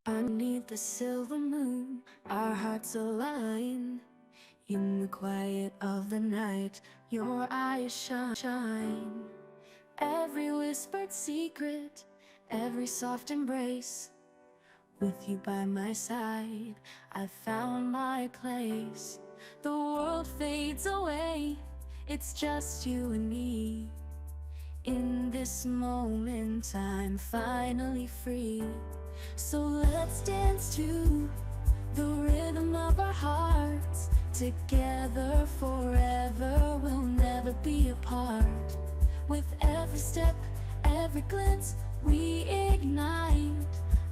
Underneath the silver moon, our hearts align. In the quiet of the night, your eyes shine. Every whispered secret, every soft embrace. With you by my side, I found my place. The world fades away, it's just you and me. In this moment, I'm finally free. So let's dance to the rhythm of our hearts. Together forever, we'll never be apart. With every step, every glance, we ignite.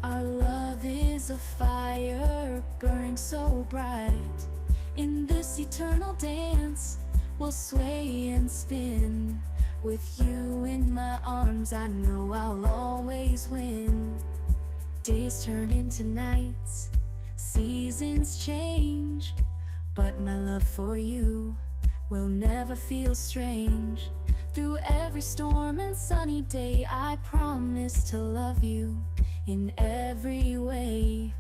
Our love is a fire burning so bright. In this eternal dance, we'll sway and spin. With you in my arms, I know I'll always win. Days turn into nights, seasons change, but my love for you will never feel strange. Through every storm and sunny day, I promise to love you in every way.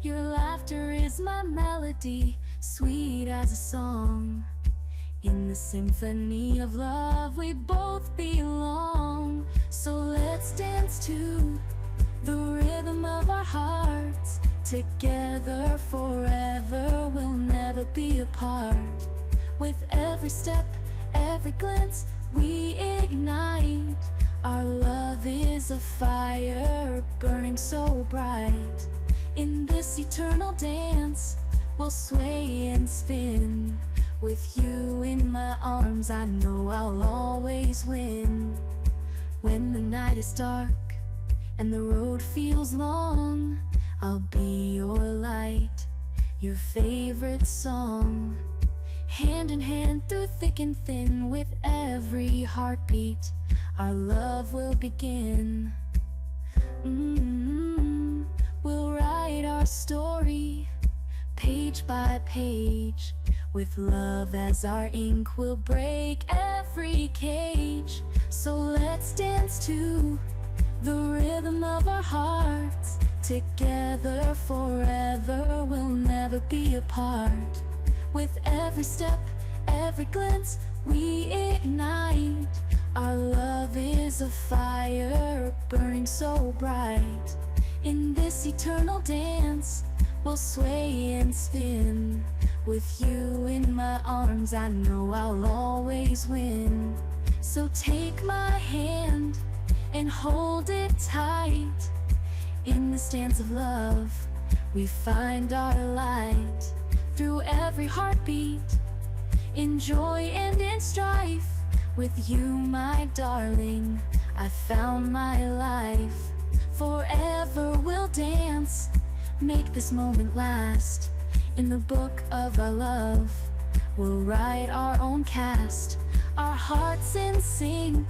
Your laughter is my melody, sweet as a song. In the symphony of love, we both belong. So let's dance to the rhythm of our hearts. Together forever, we'll never be apart. With every step, every glance, we ignite. Our love is a fire burning so bright. In this eternal dance, we'll sway and spin. With you in my arms, I know I'll always win. When the night is dark and the road feels long, I'll be your light, your favorite song. Hand in hand through thick and thin, with every heartbeat, our love will begin. We'll write our story, page by page. With love as our ink, we'll break every cage. So let's dance to the rhythm of our hearts. Together forever, we'll never be apart. With every step, every glance, we ignite. Our love is a fire burning so bright. In this eternal dance, we'll sway and spin. With you in my arms, I know I'll always win. So take my hand and hold it tight. In this dance of love, we find our light. Through every heartbeat, in joy and in strife. With you, my darling, I found my life. Forever we'll dance, make this moment last. In the book of our love, we'll write our own cast. Our hearts in sync,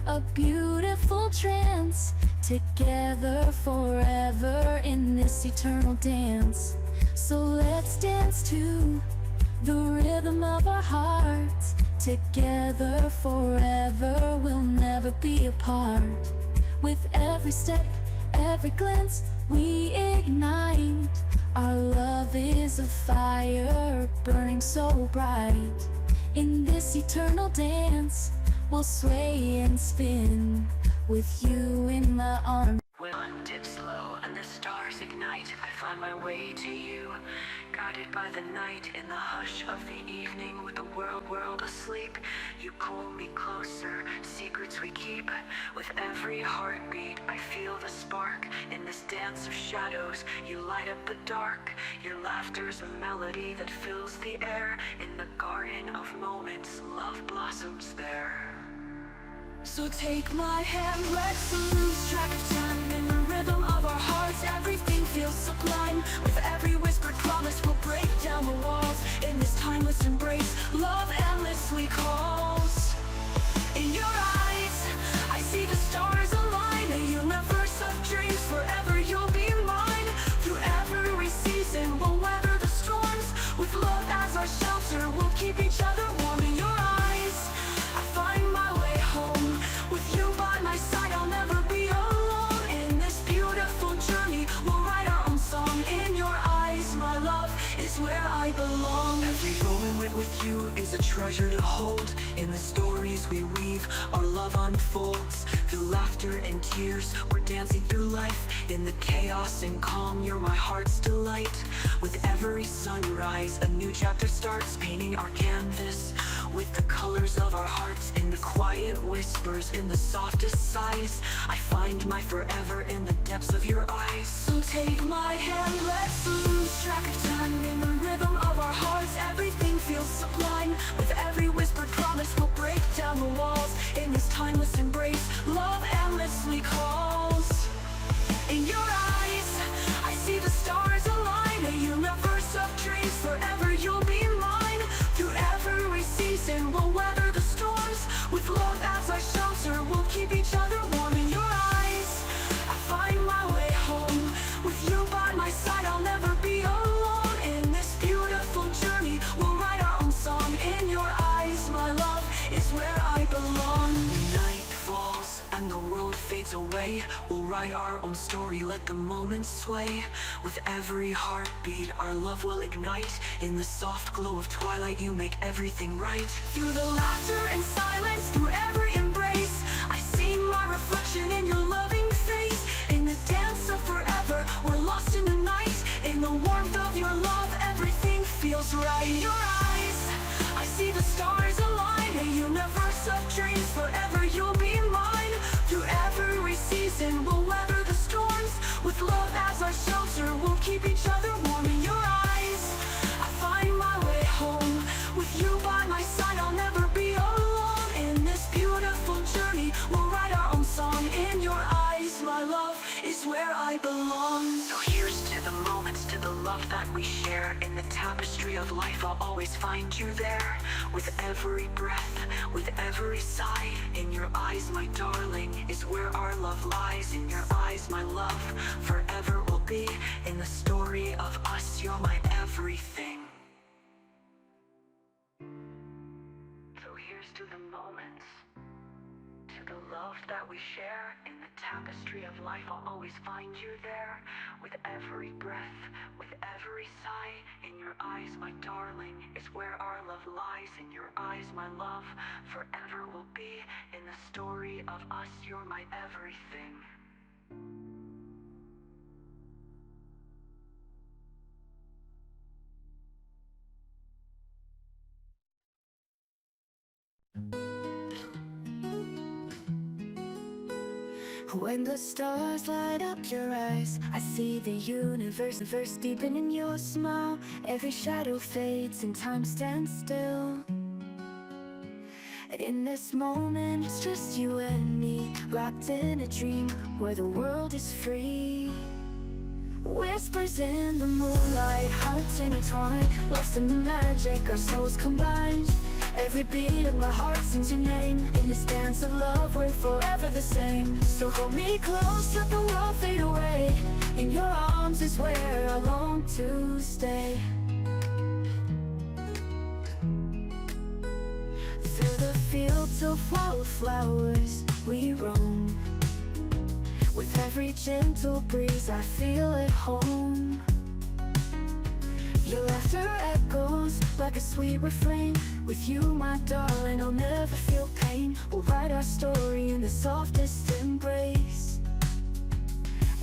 a beautiful trance. Together forever in this eternal dance. So let's dance to the rhythm of our hearts. Together forever, we'll never be apart. With every step, every glance, we ignite. Our love is a fire burning so bright. In this eternal dance, we'll sway and spin. With you in my arms. When I'm dips low and the stars ignite, I find my way to you, guided by the night. In the hush of the evening, with the world asleep, you pull me closer, secrets we keep. With every heartbeat, I feel the spark. In this dance of shadows, you light up the dark. Your laughter's a melody that fills the air. In the garden of moments, love blossoms there. So take my hand, let's lose track of time. In the rhythm of our hearts, everything feels sublime. With every whispered promise, we'll break down the walls. In this timeless embrace, love endlessly calls. In your eyes, I see the stars align. A universe of dreams, forever you'll be mine. Through every season, we'll weather the storms. With love as our shelter, we'll keep each other warm. In your eyes, I find my way home. With you by my side, I'll never be alone. you is a treasure to hold. In the stories we weave, our love unfolds. Through laughter and tears, we're dancing through life. In the chaos and calm, you're my heart's delight. With every sunrise, a new chapter starts, painting our canvas with the colors of our hearts. In the quiet whispers, in the softest sighs, I find my forever in the depths of your eyes. So take my hand, let's lose track of time. In the rhythm of our hearts, everything feels sublime. With every whispered promise, we'll break down the walls. In this timeless embrace, love endlessly calls. In your eyes, I see the stars align. A universe of dreams, forever you'll be mine. Through every season, we'll weather the storms. With love as our shelter, we'll keep each other warm. In your eyes, I find my way home. With you by my side, I'll never be alone. In this beautiful journey, we'll write our own song. In your eyes, my love is where I belong. Night falls and the world fades away. We'll write our own story, let the moments sway. With every heartbeat, our love will ignite. In the soft glow of twilight, you make everything right. Through the laughter and silence, through every embrace, I see my reflection in your loving face. In the dance of forever, we're lost in the night. In the warmth of your love, everything feels right. In your eyes, I see the stars align. A universe of dreams, forever you'll be mine. Through every season, we'll weather the storms. With love as our shelter, we'll keep each other warm. In your eyes, I find my way home. With you by my side, I'll never be alone. In this beautiful journey, we'll write our own song. In your eyes, my love is where I belong. So here's to the moments, to the love that we share. In the tapestry of life, I'll always find you there. With every breath, with every sigh. In your eyes, my darling, is where our love lies. In your eyes, my love, forever will be. In the story of us, you're my everything. So here's to the moments, to the love that we share. In the tapestry of life, I'll always find you there. With every breath, with every sigh. In your eyes, my darling, is where our love lies. In your eyes, my love, forever will be. In the story of us, you're my everything. When the stars light up your eyes, I see the universe deepen in your smile. Every shadow fades and time stands still. In this moment, it's just you and me, wrapped in a dream where the world is free. Whispers in the moonlight, hearts intertwined, lost in the magic, our souls combined. Every beat of my heart sings your name. In this dance of love, we're forever the same. So hold me close, let the world fade away. In your arms is where I long to stay. Through the fields of wildflowers we roam. With every gentle breeze I feel at home. Your laughter echoes like a sweet refrain. With you, my darling, I'll never feel pain. We'll write our story in the softest embrace.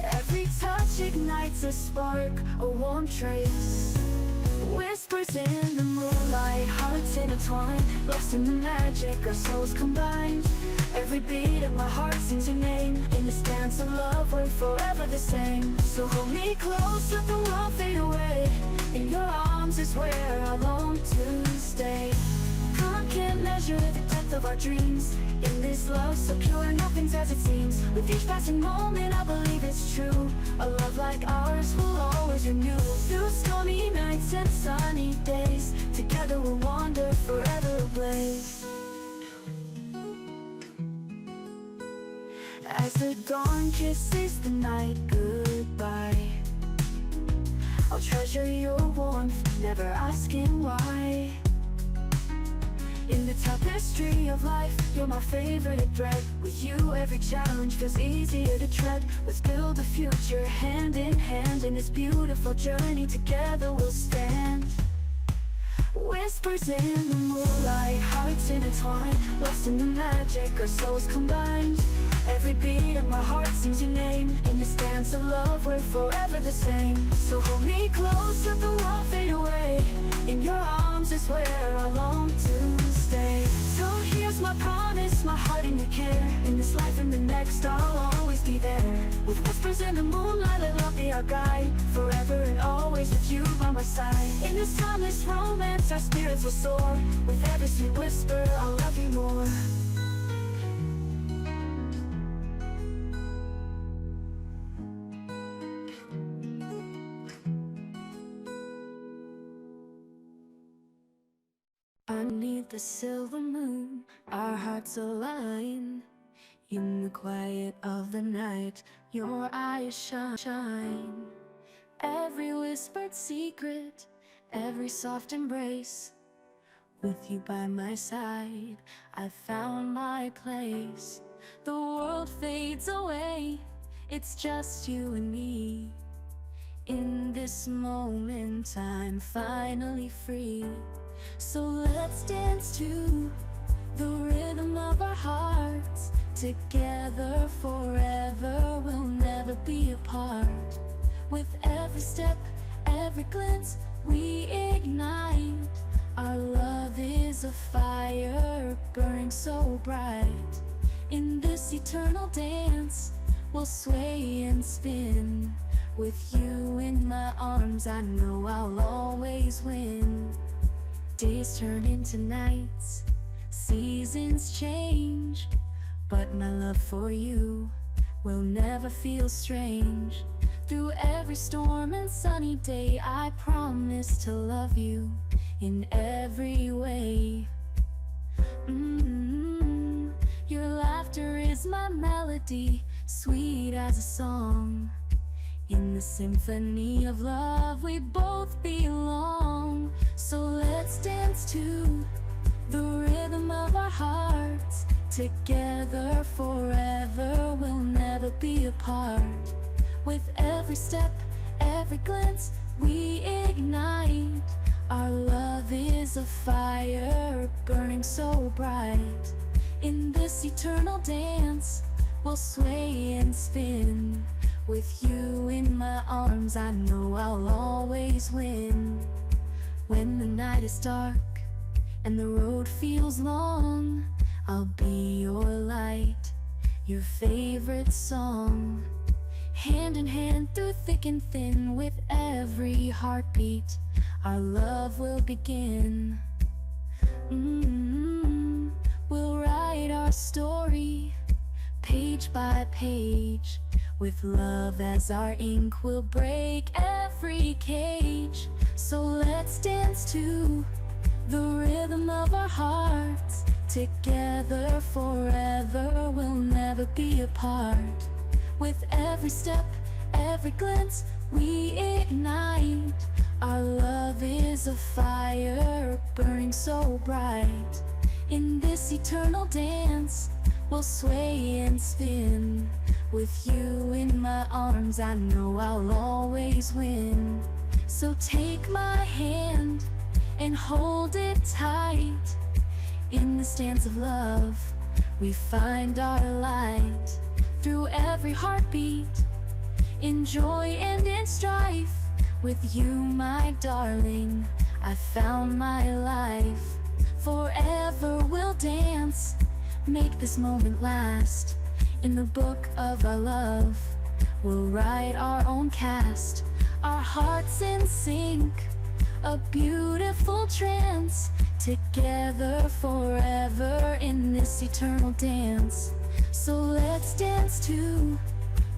Every touch ignites a spark, a warm trace. Whispers in the moonlight, hearts intertwined, lost in the magic, our souls combined. Every beat of my heart sings your name. In this dance of love, we're forever the same. So hold me close, let the world fade away. In your arms is where I long to stay. Time can't measure the depth of our dreams. In this love so pure, nothing's as it seems. With each passing moment, I believe it's true. A love like ours will always renew. Through stormy nights and sunny days, together we'll wander forever ablaze. As the dawn kisses the night goodbye, I'll treasure your warmth, never asking why. In the tapestry of life, you're my favorite thread. With you, every challenge feels easier to tread. Let's build a future hand in hand. In this beautiful journey, together we'll stand. Whispers in the moonlight, hearts intertwined, lost in the magic, our souls combined. Every beat of my heart sings your name. In this dance of love, we're forever the same. So hold me close, let the world fade away. In your arms is where I long to stay. So here's my promise, my heart in your care. In this life and the next, I'll always be there. With whispers in the moonlight, let love be our guide. Forever and always with you by my side. In this timeless romance, our spirits will soar. With every sweet whisper, I'll love you more. Underneath the silver moon, our hearts align. In the quiet of the night, your eyes shine. Every whispered secret, every soft embrace. With you by my side, I found my place. The world fades away, it's just you and me. In this moment, I'm finally free. So let's dance to the rhythm of our hearts. Together forever, we'll never be apart. With every step, every glance, we ignite. Our love is a fire burning so bright. In this eternal dance, we'll sway and spin. With you in my arms, I know I'll always win. Days turn into nights, seasons change, but my love for you will never feel strange. Through every storm and sunny day, I promise to love you in every way. Your laughter is my melody, sweet as a song. In the symphony of love, we both belong. So let's dance to the rhythm of our hearts. Together forever, we'll never be apart. With every step, every glance, we ignite. Our love is a fire burning so bright. In this eternal dance, we'll sway and spin. With you in my arms, I know I'll always win. When the night is dark and the road feels long, I'll be your light, your favorite song. Hand in hand through thick and thin, with every heartbeat, our love will begin. We'll write our story, page by page. With love as our ink, we'll break every cage. So let's dance to the rhythm of our hearts. Together forever, we'll never be apart. With every step, every glance, we ignite. Our love is a fire burning so bright. In this eternal dance, we'll sway and spin. With you in my arms, I know I'll always win. So take my hand and hold it tight. In this dance of love, we find our light. Through every heartbeat, in joy and in strife. With you, my darling, I found my life. Forever we'll dance, make this moment last. In the book of our love, we'll write our own cast. Our hearts in sync, a beautiful trance. Together forever in this eternal dance. So let's dance to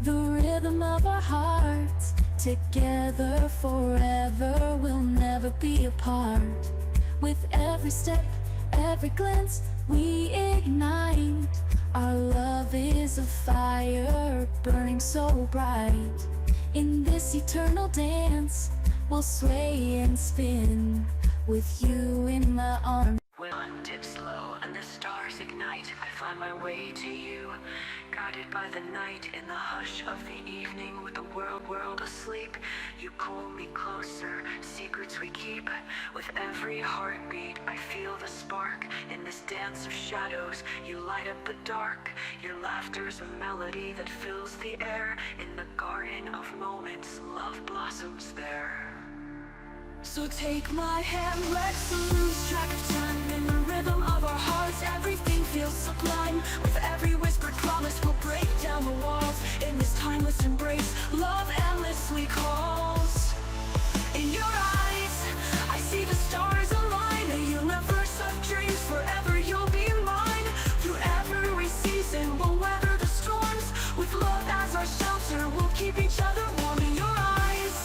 the rhythm of our hearts. Together forever, we'll never be apart. With every step, every glance, we ignite. Our love is a fire burning so bright. In this eternal dance, we'll sway and spin. With you in my arms. When one dips low and the stars ignite, I find my way to you, guided by the night in the hush of the evening, with the world world asleep. You pull me closer, secrets we keep. With every heartbeat, I feel the spark. In this dance of shadows, you light up the dark. Your laughter's a melody that fills the air. In the garden of moments, love blossoms there. So take my hand, let's lose track of time. In the rhythm of our hearts, everything feels sublime. With every whispered promise, we'll break down the walls. In this timeless embrace, love endlessly calls. In your eyes, I see the stars align. A universe of dreams, forever you'll be mine. Through every season, we'll weather the storms. With love as our shelter, we'll keep each other warm. In your eyes,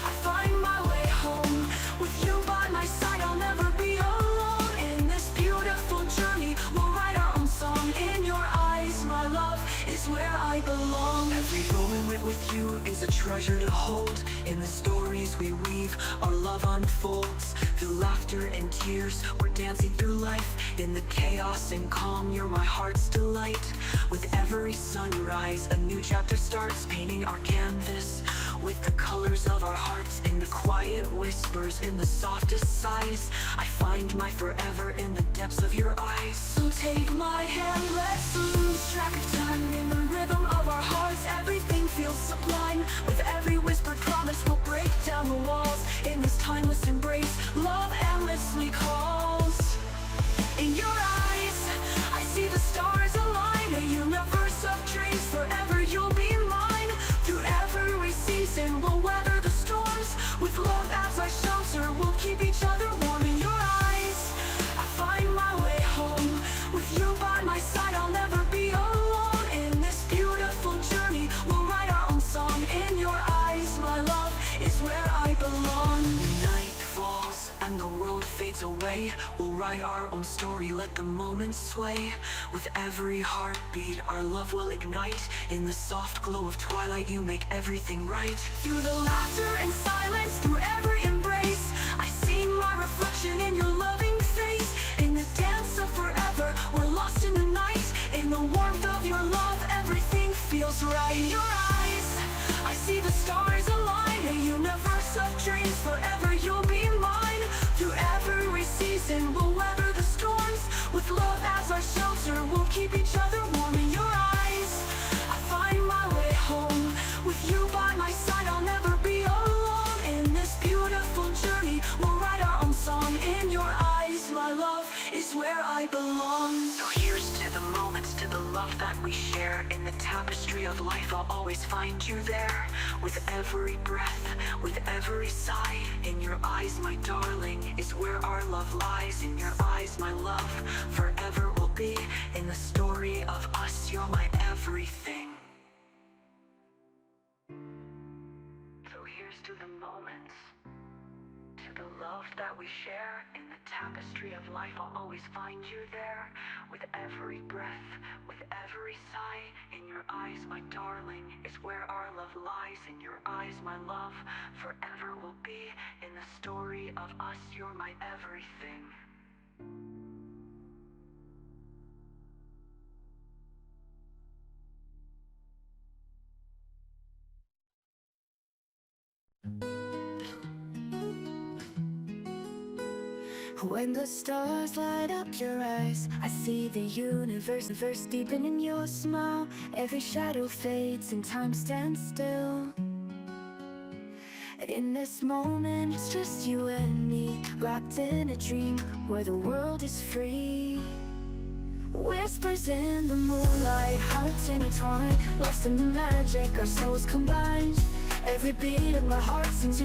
I find my way home. With you by my side, I'll never be alone. In this beautiful journey, we'll write our own song. In your eyes, my love is where I belong. Every moment with you is a treasure to hold. In the stories we weave, our love unfolds. Through laughter and tears, we're dancing through life. In the chaos and calm, you're my heart's delight. With every sunrise, a new chapter starts. Painting our canvas with the colors of our hearts. In the quiet whispers, in the softest sighs, I find my forever in the depths of your eyes. So take my hand, let's lose track of time. In the rhythm of our hearts, everything feels sublime. With every whispered promise, we'll break down the walls. In this timeless embrace, love endlessly calls. In your eyes, I see the stars align. A universe of dreams, forever you'll be mine. Through every season, we'll weather the storms. With love as our shelter, we'll keep each other warm. In your eyes, I find my way home. With you by my side, I'll never be alone. In this beautiful journey, we'll write our own song. In your eyes, my love is where I belong. Night falls and the world fades away. We'll write our own story, let the moments sway. With every heartbeat, our love will ignite. In the soft glow of twilight, you make everything right. Through the laughter and silence, through every embrace, I see my reflection in your loving face. In the dance of forever, we're lost in the night. In the warmth of your love, everything feels right. In your eyes, I see the stars align. A universe of dreams, forever you'll be mine. Through every season, we'll weather the storms. With love as our shelter, we'll keep each other warm. In your eyes, I find my way home. With you by my side, I'll never be alone. In this beautiful journey, we'll write our own song. In your eyes, my love is where I belong. So here's to the moments, to the love that we share. In the tapestry of life, I'll always find you there. With every breath, with every sigh. In your eyes, my darling, is where our love lies. In your eyes, my love, forever will be. In the story of us, you're my everything. So here's to the moments, to the love that we share. In the tapestry of life, I'll always find you there. With every breath, with every sigh. In your eyes, my darling, is where our love lies. In your eyes, my love, forever will be. In the story of us, you're my everything. When the stars light up your eyes, I see the universe deepen in your smile. Every shadow fades and time stands still. In this moment, it's just you and me, wrapped in a dream where the world is free. Whispers in the moonlight, hearts intertwined, lost in the magic, our souls combined. Every beat of my heart sings your